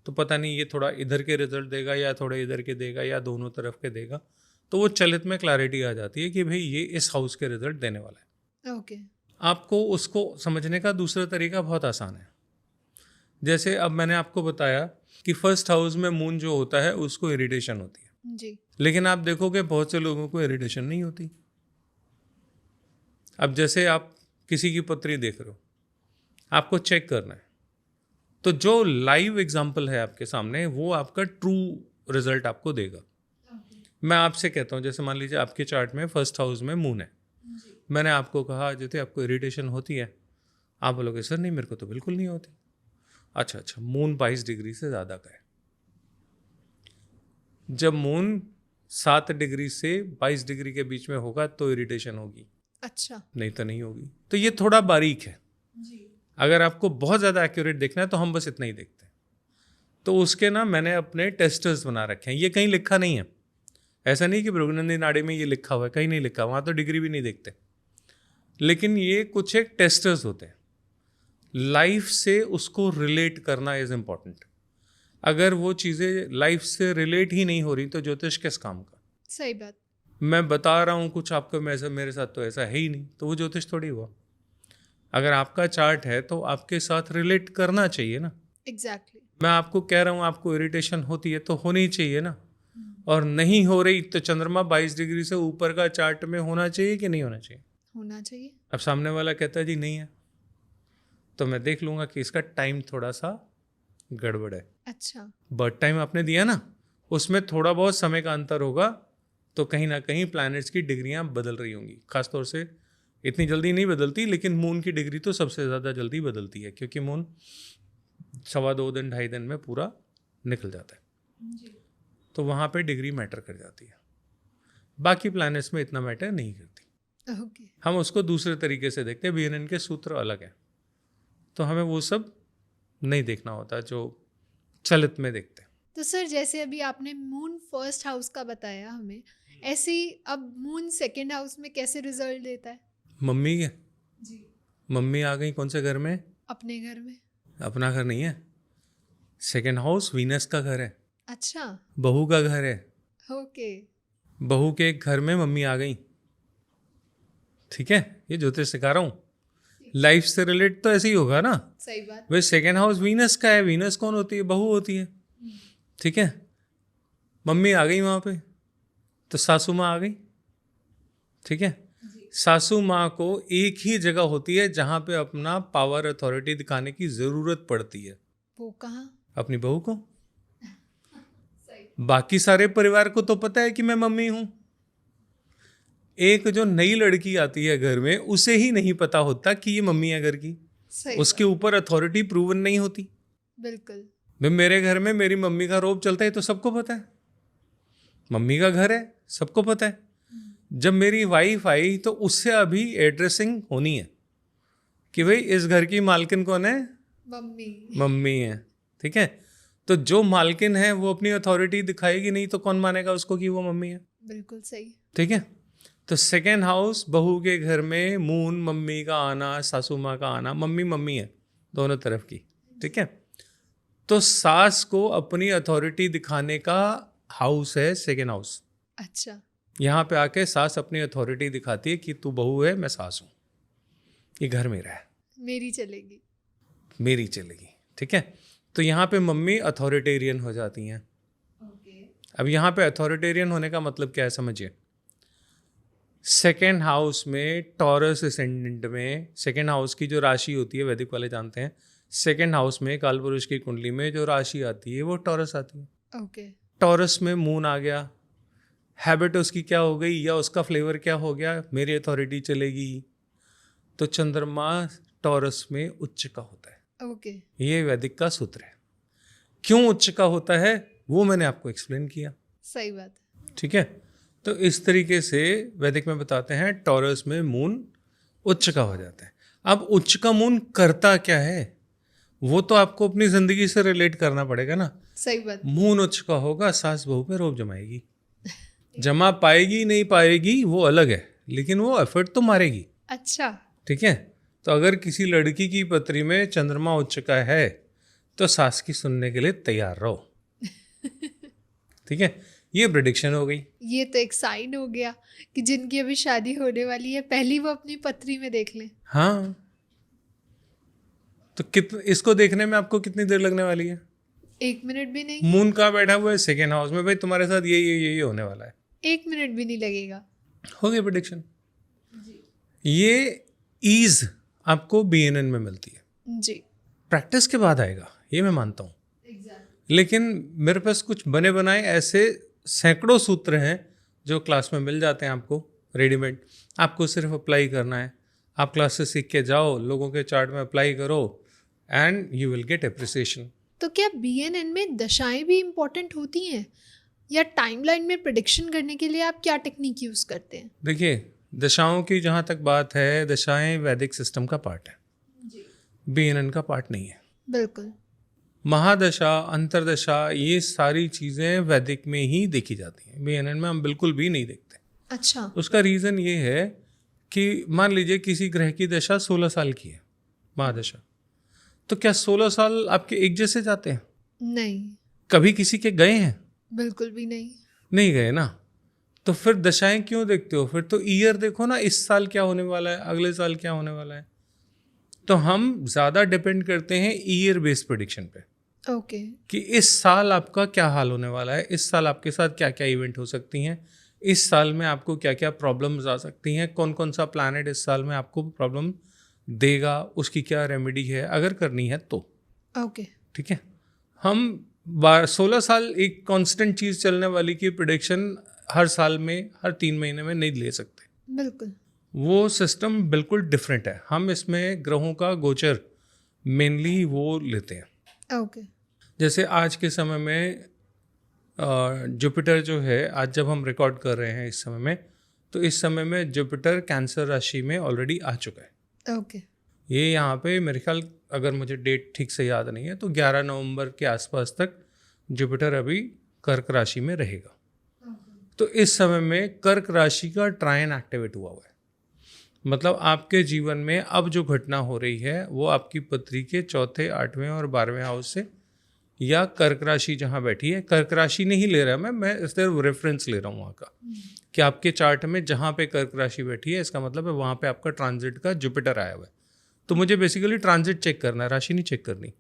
तो पता नहीं ये थोड़ा इधर के रिजल्ट देगा या थोड़ा इधर के देगा या दोनों तरफ के देगा। तो वो चलित में क्लैरिटी आ जाती है कि भाई ये इस हाउस के रिजल्ट देने वाला है। ओके। आपको उसको समझने का दूसरा तरीका बहुत आसान है। जैसे अब मैंने आपको बताया कि फर्स्ट हाउस में मून जो होता है उसको इरिटेशन होती है जी। लेकिन आप देखोगे बहुत से लोगों को इरिटेशन नहीं होती। अब जैसे आप किसी की पत्री देख रहे हो, आपको चेक करना है, तो जो लाइव एग्जाम्पल है आपके सामने वो आपका ट्रू रिजल्ट आपको देगा। मैं आपसे कहता हूँ, जैसे मान लीजिए आपके चार्ट में फर्स्ट हाउस में मून है, मैंने आपको कहा अजय आपको इरिटेशन होती है, आप बोलोगे सर नहीं मेरे को तो बिल्कुल नहीं होती। अच्छा, मून 22 डिग्री से ज़्यादा का है। जब मून 7 डिग्री से 22 डिग्री के बीच में होगा तो इरिटेशन होगी। अच्छा। नहीं तो नहीं होगी। तो ये थोड़ा बारीक है जी। अगर आपको बहुत ज़्यादा एक्यूरेट देखना है तो हम बस इतना ही देखते हैं। तो उसके ना मैंने अपने टेस्टर्स बना रखे हैं, ये कहीं लिखा नहीं है, ऐसा नहीं कि भृगुनंदी नाड़ी में ये लिखा हुआ है, कहीं नहीं लिखा, वहाँ तो डिग्री भी नहीं देखते। लेकिन ये कुछ एक टेस्टर्स होते हैं, लाइफ से उसको रिलेट करना इज़ इम्पॉर्टेंट। अगर वो चीज़ें लाइफ से रिलेट ही नहीं हो रही तो ज्योतिष किस काम का। सही बात। मैं बता रहा हूँ कुछ आपको, मेरे साथ तो ऐसा है ही नहीं, तो वो ज्योतिष थोड़ी हुआ। अगर आपका चार्ट है तो आपके साथ रिलेट करना चाहिए ना। एग्जैक्टली। मैं आपको कह रहा हूँ आपको इरिटेशन होती है तो होनी चाहिए ना, और नहीं हो रही तो चंद्रमा 22 डिग्री से ऊपर का चार्ट में होना चाहिए कि नहीं होना चाहिए? होना चाहिए। अब सामने वाला कहता है जी नहीं है, तो मैं देख लूँगा कि इसका टाइम थोड़ा सा गड़बड़ है। अच्छा। बर्थ टाइम आपने दिया ना, उसमें थोड़ा बहुत समय का अंतर होगा, तो कहीं ना कहीं प्लैनेट्स की डिग्रियां बदल रही होंगी। खासतौर से इतनी जल्दी नहीं बदलती, लेकिन मून की डिग्री तो सबसे ज़्यादा जल्दी बदलती है, क्योंकि मून 2.25 दिन 2.5 दिन में पूरा निकल जाता है जी। तो वहाँ पे डिग्री मैटर कर जाती है, बाकी प्लैनेट्स में इतना मैटर नहीं करती। ओके। हम उसको दूसरे तरीके से देखते हैं, बीएनएन के सूत्र अलग हैं, तो हमें वो सब नहीं देखना होता जो चलित में देखते हैं। तो सर जैसे अभी आपने मून फर्स्ट हाउस का बताया हमें, ऐसे ही अब मून सेकंड हाउस में कैसे रिजल्ट देता है? मम्मी के जी। मम्मी आ गई कौन से घर में? अपने घर में। अपना घर नहीं है, सेकंड हाउस वीनस का घर है। अच्छा। बहू का घर है। ओके। बहू के घर में मम्मी आ गई। ठीक है, ये ज्योतिष सिखा रहा हूँ, लाइफ से रिलेट तो ऐसे ही होगा ना। सही बात। वही सेकेंड हाउस वीनस का है, वीनस कौन होती है? बहू होती है। ठीक है, मम्मी आ गई वहाँ पे, तो सासू माँ आ गई। ठीक है, सासू माँ को एक ही जगह होती है जहाँ पे अपना पावर अथॉरिटी दिखाने की ज़रूरत पड़ती है। वो कहाँ? अपनी बहू को। बाकी सारे परिवार को तो पता है कि मैं मम्मी हूँ, एक जो नई लड़की आती है घर में उसे ही नहीं पता होता कि ये मम्मी है घर की। सही उसके ऊपर अथॉरिटी प्रूवन नहीं होती। बिल्कुल। मेरे घर में मेरी मम्मी का रोब चलता है तो सबको पता है, मम्मी का घर है सबको पता है। जब मेरी वाइफ आई तो उससे अभी एड्रेसिंग होनी है कि भाई इस घर की मालकिन कौन है, मम्मी है, ठीक है। तो जो मालकिन है वो अपनी अथॉरिटी दिखाएगी नहीं तो कौन मानेगा उसको कि वो मम्मी है। बिल्कुल सही। ठीक है। तो सेकेंड हाउस, बहू के घर में मून, मम्मी का आना, सासू माँ का आना, मम्मी मम्मी है दोनों तरफ की, ठीक है। तो सास को अपनी अथॉरिटी दिखाने का हाउस है सेकेंड हाउस। अच्छा। यहाँ पे आके सास अपनी अथॉरिटी दिखाती है कि तू बहू है, मैं सास हूँ, ये घर मेरा है, मेरी चलेगी, मेरी चलेगी, ठीक है। तो यहाँ पे मम्मी अथॉरिटेरियन हो जाती हैं। अब यहाँ पे अथॉरिटेरियन होने का मतलब क्या है समझिए। सेकेंड हाउस में टॉरस असेंडेंट में, सेकेंड हाउस की जो राशि होती है वैदिक वाले जानते हैं, सेकेंड हाउस में काल पुरुष की कुंडली में जो राशि आती है वो टॉरस आती है। ओके। टॉरस में मून आ गया, हैबिट उसकी क्या हो गई या उसका फ्लेवर क्या हो गया, मेरी अथॉरिटी चलेगी। तो चंद्रमा टॉरस में उच्च का होता है। ओके। ये वैदिक का सूत्र है। क्यों उच्च का होता है वो मैंने आपको एक्सप्लेन किया। सही बात है। ठीक है। तो इस तरीके से वैदिक में बताते हैं टॉरस में मून उच्च का हो जाता है। अब उच्च का मून करता क्या है वो तो आपको अपनी जिंदगी से रिलेट करना पड़ेगा ना। सही बात। मून उच्च का होगा, सास बहू पे रोब जमाएगी, जमा पाएगी नहीं पाएगी वो अलग है, लेकिन वो एफर्ट तो मारेगी। अच्छा। ठीक है। तो अगर किसी लड़की की पत्री में चंद्रमा उच्च का है तो सास की सुनने के लिए तैयार रहो। ठीक है, ये प्रेडिक्शन हो गई। ये तो एक साइन हो गया कि जिनकी अभी शादी होने वाली है पहली वो अपनी पत्री में देख लें। हाँ, तो इसको देखने में आपको कितनी देर लगने वाली है? 1 मिनट भी नहीं। मून कहाँ बैठा हुआ है? सेकेंड हाउस में। भाई तुम्हारे साथ ये होने वाला है। 1 मिनट भी नहीं लगेगा। हो गया प्रेडिक्शन। ये ईज आपको BNN में मिलती है जी। प्रैक्टिस के बाद आएगा, ये मैं मानता हूँ। लेकिन मेरे पास कुछ बने बनाए ऐसे सैकड़ों सूत्र हैं जो क्लास में मिल जाते हैं आपको रेडीमेड। आपको सिर्फ अप्लाई करना है। आप क्लास से सीख के जाओ, लोगों के चार्ट में अप्लाई करो and you will get appreciation. तो क्या BNN में दशाएं भी इम्पोर्टेंट होती हैं या टाइमलाइन में प्रेडिक्शन करने के लिए आप क्या टेक्निक यूज़ करते हैं? देखिए, दशाओं की जहाँ तक बात है, दशाएं वैदिक सिस्टम का पार्ट है, BNN का पार्ट नहीं है। बिल्कुल। महादशा, अंतरदशा, ये सारी चीज़ें वैदिक में ही देखी जाती हैं, BNN में हम बिल्कुल भी नहीं देखते। अच्छा। उसका रीज़न ये है कि मान लीजिए किसी ग्रह की दशा 16 साल की है, महादशा, तो क्या 16 साल आपके एक जैसे जाते हैं? नहीं। कभी किसी के गए हैं? बिल्कुल भी नहीं। नहीं गए ना। तो फिर दशाएं क्यों देखते हो? फिर तो ईयर देखो ना, इस साल क्या होने वाला है, अगले साल क्या होने वाला है। तो हम ज़्यादा डिपेंड करते हैं ईयर बेस्ड प्रेडिक्शन पे। ओके। कि इस साल आपका क्या हाल होने वाला है, इस साल आपके साथ क्या क्या इवेंट हो सकती हैं, इस साल में आपको क्या क्या प्रॉब्लम्स आ सकती हैं, कौन कौन सा प्लैनेट इस साल में आपको प्रॉब्लम देगा, उसकी क्या रेमेडी है अगर करनी है तो। ओके। ठीक है। हम 16 साल एक कांस्टेंट चीज़ चलने वाली की प्रेडिक्शन हर साल में, हर 3 महीने में नहीं ले सकते। बिल्कुल। वो सिस्टम बिल्कुल डिफरेंट है। हम इसमें ग्रहों का गोचर मेनली वो लेते हैं। ओके। जैसे आज के समय में जुपिटर जो है, आज जब हम रिकॉर्ड कर रहे हैं इस समय में, तो इस समय में जुपिटर कैंसर राशि में ऑलरेडी आ चुका है। ओके। ये यहाँ पे मेरे ख्याल, अगर मुझे डेट ठीक से याद नहीं है, तो 11 नवंबर के आसपास तक जुपिटर अभी कर्क राशि में रहेगा। तो इस समय में कर्क राशि का ट्रायन एक्टिवेट हुआ है। मतलब आपके जीवन में अब जो घटना हो रही है वो आपकी पत्री के 4थे, 8वें और 12वें हाउस से, या कर्क राशि जहाँ बैठी है, कर्क राशि नहीं ले रहा मैं सिर्फ रेफरेंस ले रहा हूँ वहाँ का, कि आपके चार्ट में जहाँ पे कर्क राशि बैठी है इसका मतलब है वहाँ पे आपका ट्रांजिट का जुपिटर आया हुआ है। तो मुझे बेसिकली ट्रांजिट चेक करना है, राशि नहीं चेक करनी।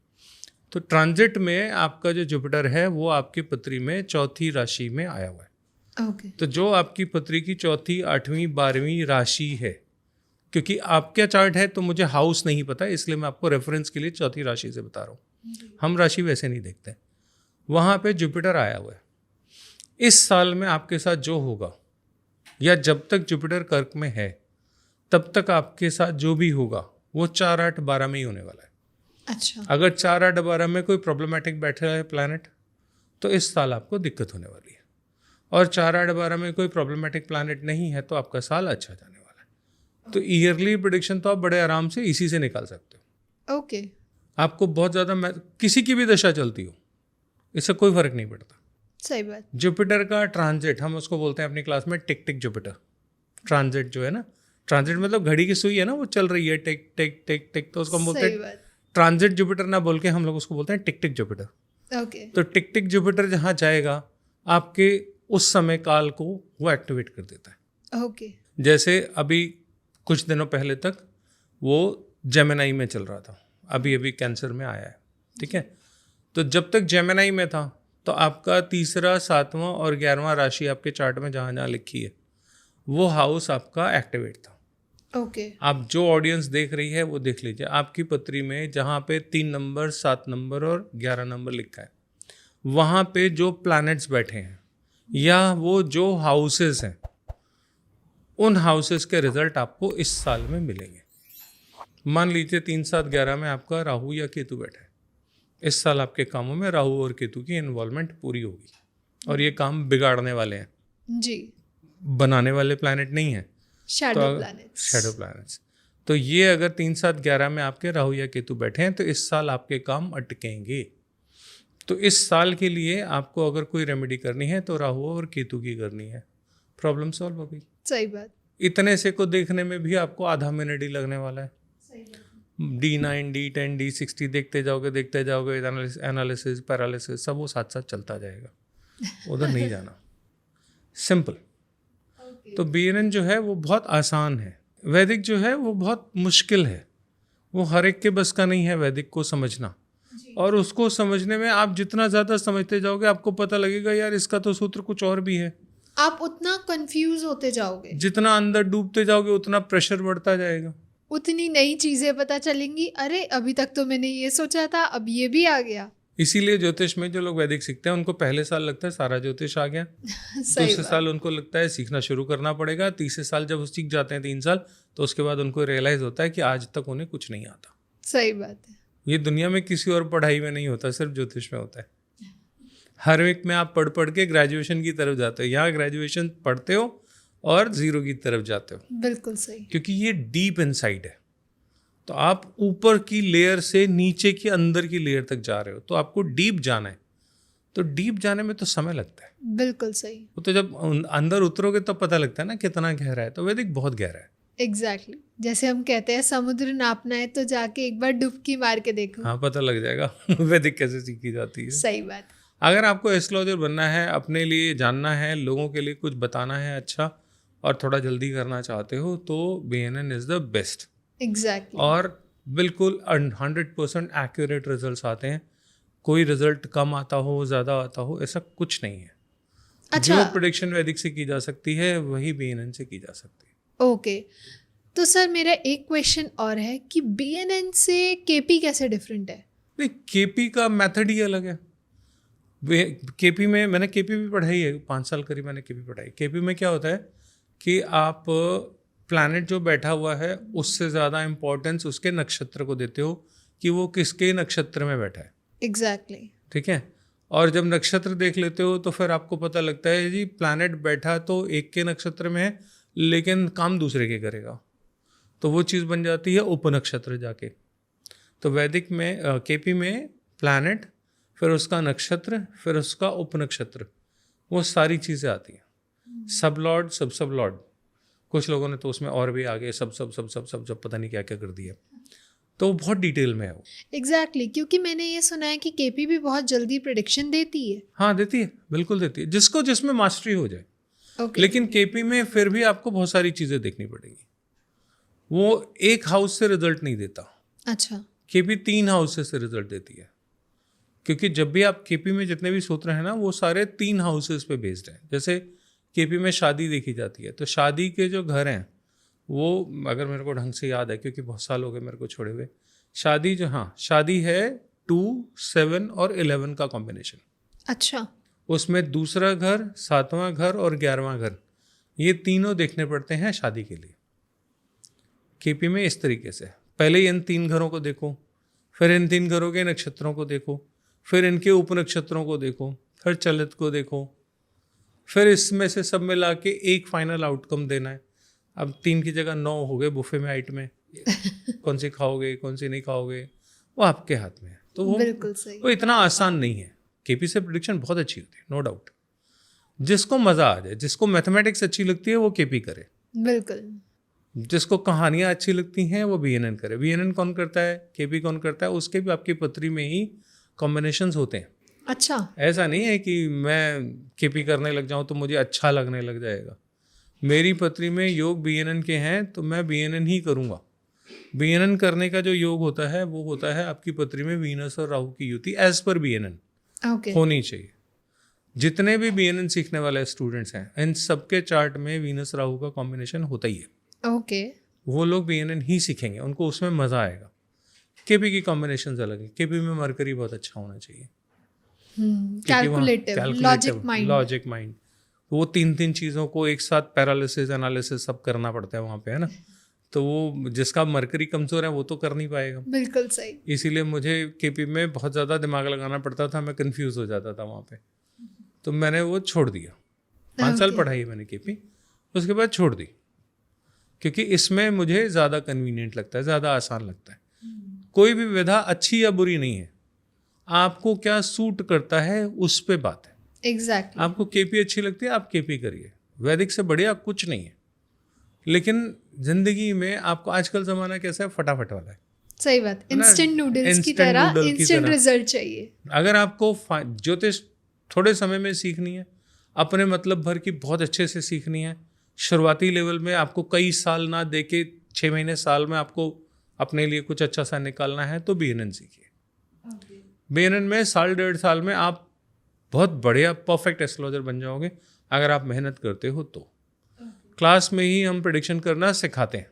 तो ट्रांजिट में आपका जो जुपिटर है वो आपकी पत्री में 4थी राशि में आया हुआ है। ओके। तो जो आपकी पत्री की 4थी, 8वीं, 12वीं राशि है, क्योंकि आपका चार्ट है तो मुझे हाउस नहीं पता, इसलिए मैं आपको रेफरेंस के लिए 4थी राशि से बता रहा हूँ। हम राशि वैसे नहीं देखते। वहाँ पे जुपिटर आया हुआ है। इस साल में आपके साथ जो होगा, या जब तक जुपिटर कर्क में है तब तक आपके साथ जो भी होगा वो 4-8-12 में ही होने वाला है। अच्छा। अगर 4-8-12 में कोई प्रॉब्लमैटिक बैठा है प्लैनेट तो इस साल आपको दिक्कत होने वाली है, और 4-8-12 में कोई प्रॉब्लमैटिक प्लैनेट नहीं है तो आपका साल अच्छा जाने वाला है। तो ईयरली प्रेडिक्शन तो आप बड़े आराम से इसी से निकाल सकते हो। ओके। आपको बहुत ज़्यादा किसी की भी दशा चलती हो, इससे कोई फर्क नहीं पड़ता। सही बात। जुपिटर का ट्रांजिट, हम उसको बोलते हैं अपनी क्लास में टिक टिक जुपिटर। ट्रांजिट जो है ना, ट्रांजिट मतलब घड़ी की सुई है ना, वो चल रही है टिक टिक टिक टिक, तो उसको हम बोलते सही हैं बात। ट्रांजिट जुपिटर ना बोल के हम लोग उसको बोलते हैं टिक टिक जुपिटर। ओके। तो टिक टिक जुपिटर जहाँ जाएगा आपके उस समय काल को वो एक्टिवेट कर देता है। ओके। जैसे अभी कुछ दिनों पहले तक वो जेमिनाई में चल रहा था, अभी अभी कैंसर में आया है, ठीक है। तो जब तक जेमिनाई में था तो आपका 3रा, 7वां और 11वां राशि आपके चार्ट में जहाँ जहाँ लिखी है वो हाउस आपका एक्टिवेट था। ओके। आप जो ऑडियंस देख रही है वो देख लीजिए, आपकी पत्री में जहाँ पे 3 नंबर, 7 नंबर और 11 नंबर लिखा है, वहाँ पे जो प्लैनेट्स बैठे हैं या वो जो हाउसेस हैं, उन हाउसेस के रिजल्ट आपको इस साल में मिलेंगे। मान लीजिए 3, 7, 11 में आपका राहु या केतु बैठा है, इस साल आपके कामों में राहु और केतु की इन्वॉल्वमेंट पूरी होगी, और ये काम बिगाड़ने वाले हैं जी, बनाने वाले प्लैनेट नहीं है। Shadow planets. Shadow planets. तो ये अगर 3, 7, 11 में आपके राहु या केतु बैठे हैं तो इस साल आपके काम अटकेंगे। तो इस साल के लिए आपको अगर कोई रेमेडी करनी है तो राहु और केतु की करनी है, प्रॉब्लम सॉल्व हो गई। सही बात। इतने से को देखने में भी आपको आधा मिनट ही लगने वाला है। सही बात। D9, D10, D60 देखते जाओगे, एनालिसिस, पैरालिसिस सब वो साथ साथ चलता जाएगा, उधर नहीं जाना। सिंपल। तो BNN जो है वो बहुत आसान है, वैदिक जो है वो बहुत मुश्किल है, वो हर एक के बस का नहीं है वैदिक को समझना। और उसको समझने में आप जितना ज़्यादा समझते जाओगे आपको पता लगेगा यार इसका तो सूत्र कुछ और भी है। आप उतना कंफ्यूज होते जाओगे, जितना अंदर डूबते जाओगे उतना प्रेशर बढ़ता जाएगा, उतनी नई चीजें पता चलेंगी। अरे अभी तक तो मैंने ये सोचा था, अब ये भी आ गया। इसीलिए ज्योतिष में जो लोग वैदिक सीखते हैं उनको पहले साल लगता है सारा ज्योतिष आ गया, दूसरे साल उनको लगता है सीखना शुरू करना पड़ेगा, तीसरे साल जब वो सीख जाते हैं 3 साल तो उसके बाद उनको रियलाइज होता है कि आज तक उन्हें कुछ नहीं आता। सही बात है। ये दुनिया में किसी और पढ़ाई में नहीं होता, सिर्फ ज्योतिष में होता है। हर एक में आप पढ़ पढ़ के ग्रेजुएशन की तरफ जाते हो, यहाँ ग्रेजुएशन पढ़ते हो और 0 की तरफ जाते हो। बिल्कुल सही। क्योंकि ये डीप इनसाइड है, तो आप ऊपर की लेयर से नीचे की अंदर की लेयर तक जा रहे हो, तो आपको डीप जाना है, तो डीप जाने में तो समय लगता है। बिल्कुल सही। वो तो जब अंदर उतरोगे तब पता लगता है ना कितना गहरा है। तो वैदिक बहुत गहरा है। एग्जैक्टली जैसे हम कहते हैं समुद्र नापना है तो जाके एक बार डुबकी मार के देखो। हाँ, पता लग जाएगा वैदिक कैसे सीखी जाती है। सही बात। अगर आपको एस्ट्रोलॉजर बनना है, अपने लिए जानना है, लोगों के लिए कुछ बताना है अच्छा, और थोड़ा जल्दी करना चाहते हो तो BNN is the best. Exactly. और बिल्कुल 100% एक्यूरेट रिजल्ट्स आते हैं, कोई रिजल्ट कम आता हो ज़्यादा आता हो ऐसा कुछ नहीं है। अच्छा। जो प्रेडिक्शन वैदिक से की जा सकती है वही BNN से की जा सकती है। ओके तो सर मेरा एक क्वेश्चन और है कि BNN से KP कैसे डिफरेंट है? नहीं, KP का मेथड ही अलग है। KP में मैंने KP भी पढ़ाई है, 5 साल करीब मैंने KP पढ़ाई। KP में क्या होता है कि आप प्लैनेट जो बैठा हुआ है उससे ज़्यादा इम्पोर्टेंस उसके नक्षत्र को देते हो कि वो किसके नक्षत्र में बैठा है। एग्जैक्टली। ठीक है। और जब नक्षत्र देख लेते हो तो फिर आपको पता लगता है जी प्लैनेट बैठा तो एक के नक्षत्र में है लेकिन काम दूसरे के करेगा, तो वो चीज़ बन जाती है उपनक्षत्र जाके। तो वैदिक में KP में प्लैनेट, फिर उसका नक्षत्र, फिर उसका उपनक्षत्र, वो सारी चीज़ें आती हैं। सब लॉर्ड, सब लॉर्ड, कुछ लोगों ने तो उसमें और भी आगे सब पता नहीं क्या क्या कर दिया, तो बहुत डिटेल में है वो। एग्जैक्टली क्योंकि मैंने ये सुना है कि KP भी बहुत जल्दी प्रेडिक्शन देती है। हाँ देती है, बिल्कुल देती है, जिसको जिसमें मास्टरी हो जाए। लेकिन KP में फिर भी आपको बहुत सारी चीज़ें देखनी पड़ेगी, वो एक हाउस से रिजल्ट नहीं देता। अच्छा। KP 3 हाउसेस से रिजल्ट देती है, क्योंकि जब भी आप KP में जितने भी सूत्र हैं ना वो सारे 3 हाउसेस पे बेस्ड हैं। जैसे KP में शादी देखी जाती है, तो शादी के जो घर हैं वो, अगर मेरे को ढंग से याद है क्योंकि बहुत साल हो गए मेरे को छोड़े हुए, शादी जो, हाँ शादी है 2, 7 और 11 का कॉम्बिनेशन। अच्छा। उसमें दूसरा घर, 7वां घर और 11वां घर, ये तीनों देखने पड़ते हैं शादी के लिए। KP में इस तरीके से पहले इन 3 घरों को देखो, फिर इन 3 घरों के नक्षत्रों को देखो, फिर इनके उपनक्षत्रों को देखो, फिर चलित को देखो, फिर इसमें से सब मिला के एक फाइनल आउटकम देना है। अब 3 की जगह 9 हो गए बुफे में आइट में। कौन सी खाओगे, कौन सी नहीं खाओगे, वो आपके हाथ में है। तो बिल्कुल सही। वो इतना आसान नहीं है। केपी से प्रेडिक्शन बहुत अच्छी होती है, नो डाउट। जिसको मज़ा आ जाए, जिसको मैथमेटिक्स अच्छी लगती है वो केपी करे, बिल्कुल। जिसको कहानियाँ अच्छी लगती हैं वो बीएनएन करे। बीएनएन कौन करता है, केपी कौन करता है, उसके भी आपकी पत्री में ही कॉम्बिनेशंस होते हैं। अच्छा, ऐसा नहीं है कि मैं केपी करने लग जाऊं तो मुझे अच्छा लगने लग जाएगा। मेरी पत्री में योग बीएनएन के हैं तो मैं बीएनएन ही करूंगा। बीएनएन करने का जो योग होता है वो होता है आपकी पत्री में वीनस और राहु की युति एज पर बीएनएन ओके। होनी चाहिए। जितने भी बीएनएन सीखने वाले स्टूडेंट्स हैं इन सबके चार्ट में वीनस राहु का कॉम्बिनेशन होता ही है। ओके। वो लोग बीएनएन ही सीखेंगे, उनको उसमें मज़ा आएगा। केपी की कॉम्बिनेशन अलग है। केपी में मरकरी बहुत अच्छा होना चाहिए, कैलकुलेटिव, लॉजिक माइंड। वो 3 चीज़ों को एक साथ पैरालिसिस एनालिसिस सब करना पड़ता है वहाँ पे, है ना। तो वो जिसका मरकरी कमज़ोर है वो तो कर नहीं पाएगा। बिल्कुल सही। इसीलिए मुझे केपी में बहुत ज़्यादा दिमाग लगाना पड़ता था, मैं कंफ्यूज हो जाता था वहाँ पे। तो मैंने वो छोड़ दिया। 5 साल पढ़ाई मैंने केपी, उसके बाद छोड़ दी, क्योंकि इसमें मुझे ज़्यादा कन्वीनियंट लगता है, ज़्यादा आसान लगता है। कोई भी विधा अच्छी या बुरी नहीं है, आपको क्या सूट करता है उस पे बात है। एग्जैक्टली। आपको केपी अच्छी लगती है, आप केपी करिए, वैदिक से बढ़िया कुछ नहीं है। लेकिन जिंदगी में आपको आजकल ज़माना कैसा है, फटाफट वाला है। सही बात, इंस्टेंट नूडल्स की Instant तरह noodle की इंस्टेंट तरह। रिजल्ट चाहिए। अगर आपको ज्योतिष थोड़े समय में सीखनी है, अपने मतलब भर की बहुत अच्छे से सीखनी है, शुरुआती लेवल में आपको कई साल ना दे के 6 महीने साल में आपको अपने लिए कुछ अच्छा सा निकालना है, तो बीएनएन सीखिए। बीएनएन में 1.5 साल में आप बहुत बढ़िया परफेक्ट एस्ट्रोलॉजर बन जाओगे, अगर आप मेहनत करते हो तो। क्लास में ही हम प्रेडिक्शन करना सिखाते हैं,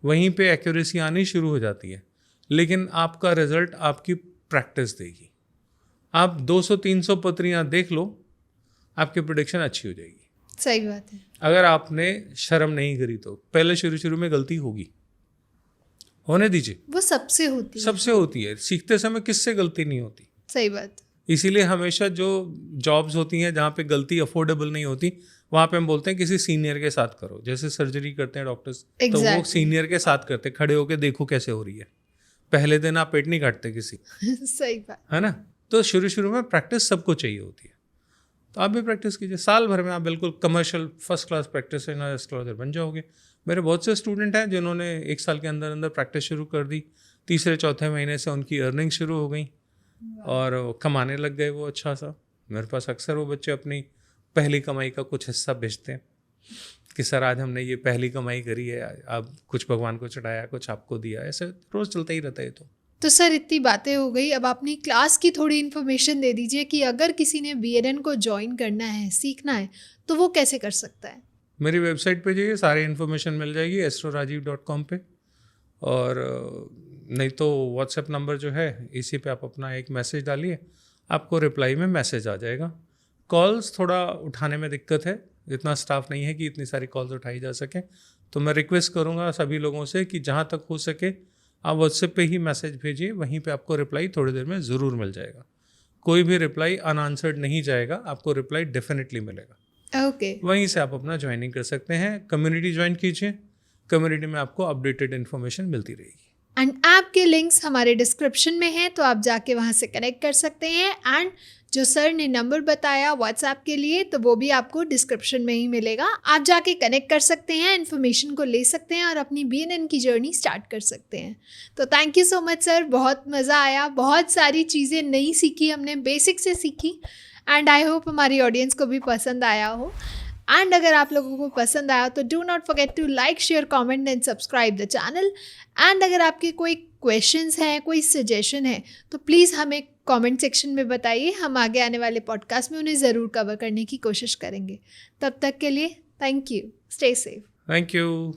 वहीं पे एक्यूरेसी आनी शुरू हो जाती है, लेकिन आपका रिजल्ट आपकी प्रैक्टिस देगी। आप 200-300 पत्रियां देख लो, आपकी प्रेडिक्शन अच्छी हो जाएगी। सही बात है। अगर आपने शर्म नहीं करी तो पहले शुरू में गलती होगी, होने दीजिए, वो सबसे होती है। सबसे होती है। सीखते समय किससे गलती नहीं होती। सही बात। इसीलिए हमेशा जो जॉब्स होती हैं जहाँ पे गलती अफोर्डेबल नहीं होती, वहाँ पे हम बोलते हैं किसी सीनियर के साथ करो। जैसे सर्जरी करते हैं डॉक्टर्स, तो वो सीनियर के साथ करते, खड़े होके देखो कैसे हो रही है। पहले दिन आप पेट नहीं काटते किसी सही बात है ना। तो शुरू में प्रैक्टिस सबको चाहिए होती है, तो आप भी प्रैक्टिस कीजिए। साल भर में आप बिल्कुल commercial first class practitioner astrologer बन जाओगे। मेरे बहुत से स्टूडेंट हैं जिन्होंने 1 साल के अंदर अंदर प्रैक्टिस शुरू कर दी, 3-4 महीने से उनकी अर्निंग शुरू हो गई और कमाने लग गए वो अच्छा सा। मेरे पास अक्सर वो बच्चे अपनी पहली कमाई का कुछ हिस्सा भेजते हैं कि सर आज हमने ये पहली कमाई करी है, अब कुछ भगवान को चढ़ाया, कुछ आपको दिया। ऐसे रोज़ चलता ही रहता है। तो सर इतनी बातें हो गई, अब अपनी क्लास की थोड़ी इन्फॉर्मेशन दे दीजिए कि अगर किसी ने बीएनएन को ज्वाइन करना है, सीखना है, तो वो कैसे कर सकता है। मेरी वेबसाइट पे जाइए, सारी इन्फॉर्मेशन मिल जाएगी astrorajiv.com पे, और नहीं तो व्हाट्सएप नंबर जो है इसी पे आप अपना एक मैसेज डालिए, आपको रिप्लाई में मैसेज आ जाएगा। कॉल्स थोड़ा उठाने में दिक्कत है, इतना स्टाफ नहीं है कि इतनी सारी कॉल्स उठाई जा सके, तो मैं रिक्वेस्ट करूँगा सभी लोगों से कि जहाँ तक हो सके आप व्हाट्सएप पे ही मैसेज भेजिए, वहीं पे आपको रिप्लाई थोड़ी देर में ज़रूर मिल जाएगा। कोई भी रिप्लाई अनआंसर्ड नहीं जाएगा, आपको रिप्लाई डेफिनेटली मिलेगा। ओके। वहीं से आप अपना ज्वाइनिंग कर सकते हैं। कम्युनिटी ज्वाइन कीजिए, कम्युनिटी में आपको अपडेटेड इन्फॉर्मेशन मिलती रहेगी। एंड ऐप के लिंक्स हमारे डिस्क्रिप्शन में हैं, तो आप जाके वहाँ से कनेक्ट कर सकते हैं। एंड जो सर ने नंबर बताया व्हाट्सएप के लिए, तो वो भी आपको डिस्क्रिप्शन में ही मिलेगा। आप जाके कनेक्ट कर सकते हैं, इन्फॉर्मेशन को ले सकते हैं और अपनी बीएनएन की जर्नी स्टार्ट कर सकते हैं। तो thank you so much sir, बहुत मज़ा आया, बहुत सारी चीज़ें नई सीखी हमने, बेसिक से सीखी। एंड आई होप हमारी ऑडियंस को भी पसंद आया हो। एंड अगर आप लोगों को पसंद आया तो do not forget to like, share, comment and subscribe the channel. And अगर आपके कोई क्वेश्चंस हैं, कोई सजेशन है, तो प्लीज़ हमें कमेंट सेक्शन में बताइए। हम आगे आने वाले पॉडकास्ट में उन्हें ज़रूर कवर करने की कोशिश करेंगे। तब तक के लिए thank you, stay safe. Thank you.